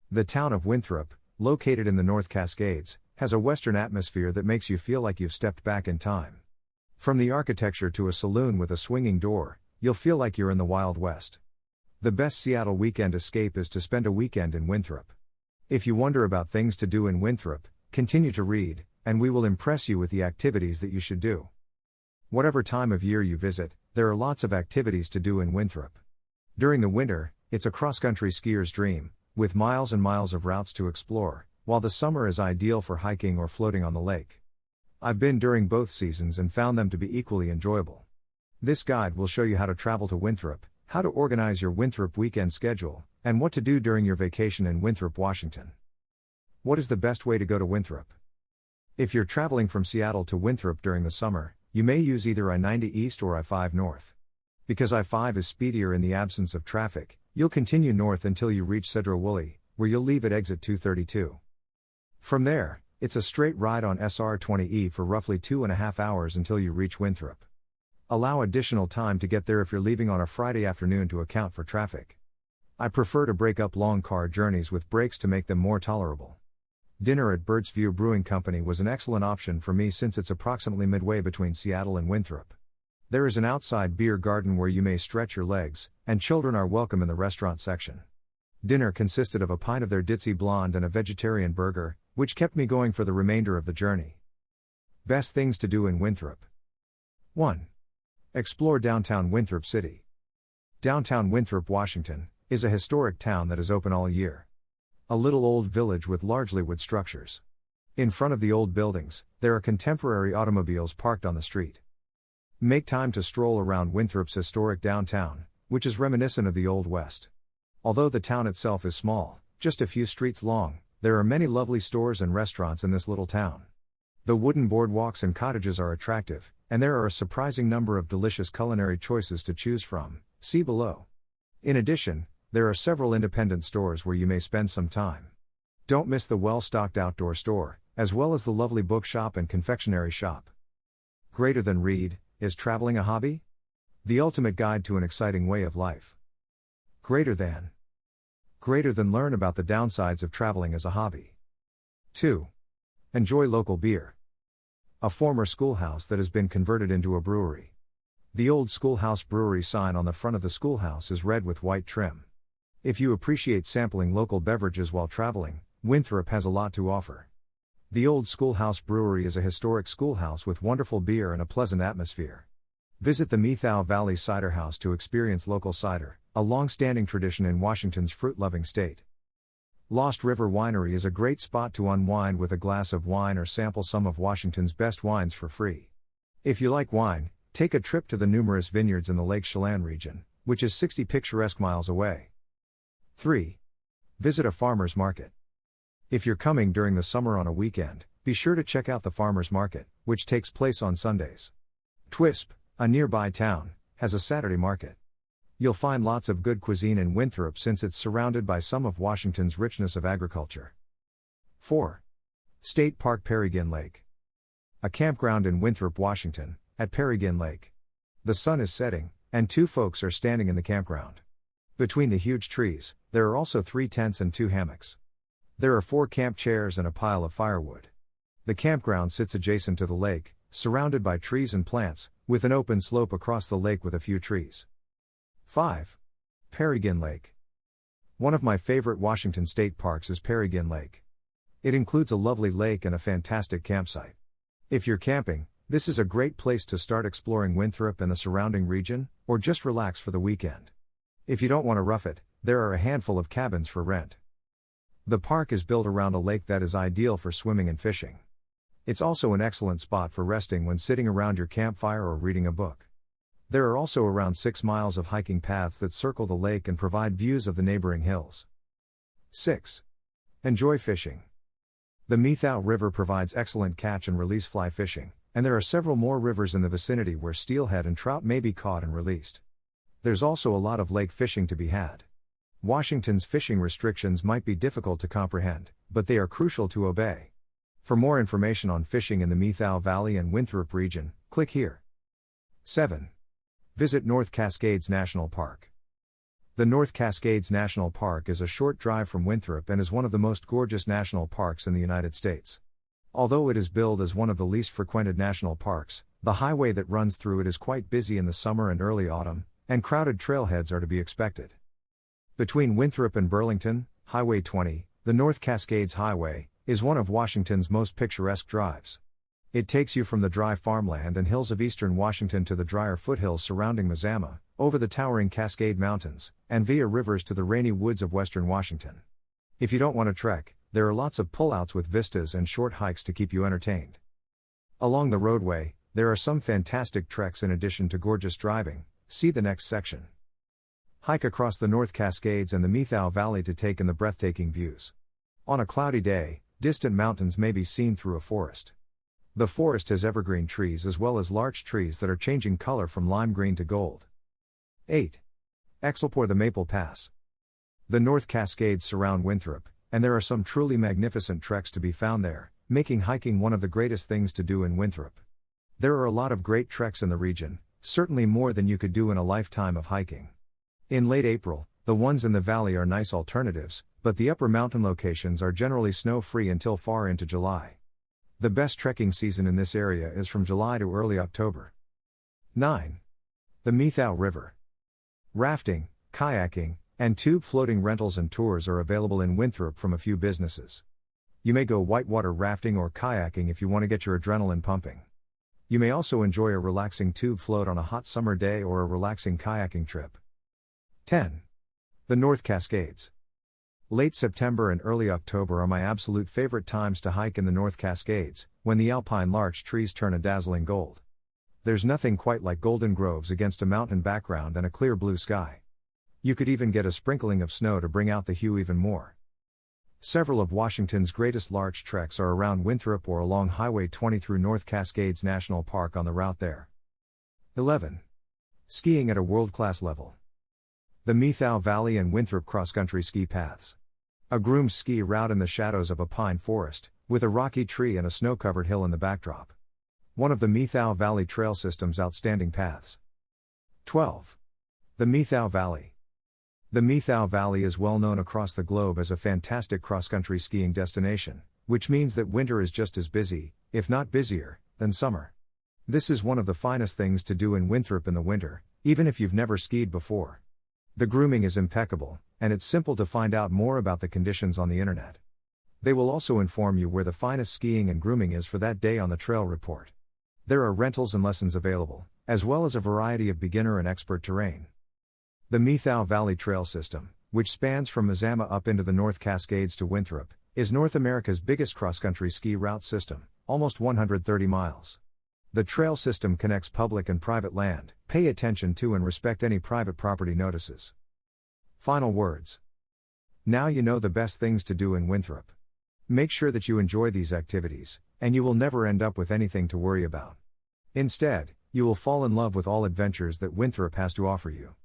The town of Winthrop, located in the North Cascades, has a western atmosphere that makes you feel like you've stepped back in time. From the architecture to a saloon with a swinging door, you'll feel like you're in the Wild West. The best Seattle weekend escape is to spend a weekend in Winthrop. If you wonder about things to do in Winthrop, continue to read, and we will impress you with the activities that you should do. Whatever time of year you visit, there are lots of activities to do in Winthrop. During the winter, it's a cross-country skier's dream, with miles and miles of routes to explore, while the summer is ideal for hiking or floating on the lake. I've been during both seasons and found them to be equally enjoyable. This guide will show you how to travel to Winthrop, how to organize your Winthrop weekend schedule, and what to do during your vacation in Winthrop, Washington. What is the best way to go to Winthrop? If you're traveling from Seattle to Winthrop during the summer, you may use either I-90 East or I-5 North. Because I-5 is speedier in the absence of traffic, you'll continue north until you reach Sedro-Woolley, where you'll leave at exit 232. From there, it's a straight ride on SR-20E for roughly 2.5 hours until you reach Winthrop. Allow additional time to get there if you're leaving on a Friday afternoon to account for traffic. I prefer to break up long car journeys with breaks to make them more tolerable. Dinner at Bird's View Brewing Company was an excellent option for me since it's approximately midway between Seattle and Winthrop. There is an outside beer garden where you may stretch your legs, and children are welcome in the restaurant section. Dinner consisted of a pint of their Ditzy Blonde and a vegetarian burger, which kept me going for the remainder of the journey. Best things to do in Winthrop. 1. Explore downtown Winthrop City. Downtown Winthrop, Washington, is a historic town that is open all year. A little old village with largely wood structures. In front of the old buildings, there are contemporary automobiles parked on the street. Make time to stroll around Winthrop's historic downtown, which is reminiscent of the Old West. Although the town itself is small, just a few streets long, there are many lovely stores and restaurants in this little town. The wooden boardwalks and cottages are attractive, and there are a surprising number of delicious culinary choices to choose from, see below. In addition, there are several independent stores where you may spend some time. Don't miss the well-stocked outdoor store, as well as the lovely bookshop and confectionery shop. Greater than read, is traveling a hobby? The ultimate guide to an exciting way of life. Greater than learn about the downsides of traveling as a hobby. 2. Enjoy local beer. A former schoolhouse that has been converted into a brewery. The old schoolhouse brewery sign on the front of the schoolhouse is red with white trim. If you appreciate sampling local beverages while traveling, Winthrop has a lot to offer. The old schoolhouse brewery is a historic schoolhouse with wonderful beer and a pleasant atmosphere. Visit the Methow Valley Cider House to experience local cider, a long-standing tradition in Washington's fruit-loving state. Lost River Winery is a great spot to unwind with a glass of wine or sample some of Washington's best wines for free. If you like wine, take a trip to the numerous vineyards in the Lake Chelan region, which is 60 picturesque miles away. 3. Visit a farmer's market. If you're coming during the summer on a weekend, be sure to check out the farmer's market, which takes place on Sundays. Twisp, a nearby town, has a Saturday market. You'll find lots of good cuisine in Winthrop since it's surrounded by some of Washington's richness of agriculture. 4. State Park Peregrine Lake. A campground in Winthrop, Washington, at Peregrine Lake. The sun is setting, and 2 folks are standing in the campground. Between the huge trees, there are also 3 tents and 2 hammocks. There are 4 camp chairs and a pile of firewood. The campground sits adjacent to the lake, surrounded by trees and plants, with an open slope across the lake with a few trees. 5. Peregrine Lake. One of my favorite Washington state parks is Peregrine Lake. It includes a lovely lake and a fantastic campsite. If you're camping, this is a great place to start exploring Winthrop and the surrounding region, or just relax for the weekend. If you don't want to rough it, there are a handful of cabins for rent. The park is built around a lake that is ideal for swimming and fishing. It's also an excellent spot for resting when sitting around your campfire or reading a book. There are also around 6 miles of hiking paths that circle the lake and provide views of the neighboring hills. 6. Enjoy fishing. The Methow River provides excellent catch and release fly fishing, and there are several more rivers in the vicinity where steelhead and trout may be caught and released. There's also a lot of lake fishing to be had. Washington's fishing restrictions might be difficult to comprehend, but they are crucial to obey. For more information on fishing in the Methow Valley and Winthrop region, click here. 7. Visit North Cascades National Park. The North Cascades National Park is a short drive from Winthrop and is one of the most gorgeous national parks in the United States. Although it is billed as one of the least frequented national parks, the highway that runs through it is quite busy in the summer and early autumn, and crowded trailheads are to be expected. Between Winthrop and Burlington, Highway 20, the North Cascades Highway, is one of Washington's most picturesque drives. It takes you from the dry farmland and hills of eastern Washington to the drier foothills surrounding Mazama, over the towering Cascade Mountains, and via rivers to the rainy woods of western Washington. If you don't want to trek, there are lots of pullouts with vistas and short hikes to keep you entertained. Along the roadway, there are some fantastic treks in addition to gorgeous driving. See the next section. Hike across the North Cascades and the Methau Valley to take in the breathtaking views. On a cloudy day, distant mountains may be seen through a forest. The forest has evergreen trees as well as larch trees that are changing color from lime green to gold. 8. Excelpore the Maple Pass. The North Cascades surround Winthrop, and there are some truly magnificent treks to be found there, making hiking one of the greatest things to do in Winthrop. There are a lot of great treks in the region, certainly more than you could do in a lifetime of hiking. In late April, the ones in the valley are nice alternatives, but the upper mountain locations are generally snow-free until far into July. The best trekking season in this area is from July to early October. 9. The Methau River. Rafting, kayaking, and tube floating rentals and tours are available in Winthrop from a few businesses. You may go whitewater rafting or kayaking if you want to get your adrenaline pumping. You may also enjoy a relaxing tube float on a hot summer day or a relaxing kayaking trip. 10. The North Cascades. Late September and early October are my absolute favorite times to hike in the North Cascades, when the alpine larch trees turn a dazzling gold. There's nothing quite like golden groves against a mountain background and a clear blue sky. You could even get a sprinkling of snow to bring out the hue even more. Several of Washington's greatest larch treks are around Winthrop or along Highway 20 through North Cascades National Park on the route there. 11. Skiing at a world-class level. The Methau Valley and Winthrop cross-country ski paths. A groomed ski route in the shadows of a pine forest, with a rocky tree and a snow-covered hill in the backdrop. One of the Methau Valley Trail System's outstanding paths. 12. The Methau Valley. The Methau Valley is well known across the globe as a fantastic cross-country skiing destination, which means that winter is just as busy, if not busier, than summer. This is one of the finest things to do in Winthrop in the winter, even if you've never skied before. The grooming is impeccable, and it's simple to find out more about the conditions on the internet. They will also inform you where the finest skiing and grooming is for that day on the trail report. There are rentals and lessons available, as well as a variety of beginner and expert terrain. The Methau Valley Trail System, which spans from Mazama up into the North Cascades to Winthrop, is North America's biggest cross-country ski route system, almost 130 miles. The trail system connects public and private land. Pay attention to and respect any private property notices. Final words. Now you know the best things to do in Winthrop. Make sure that you enjoy these activities, and you will never end up with anything to worry about. Instead, you will fall in love with all adventures that Winthrop has to offer you.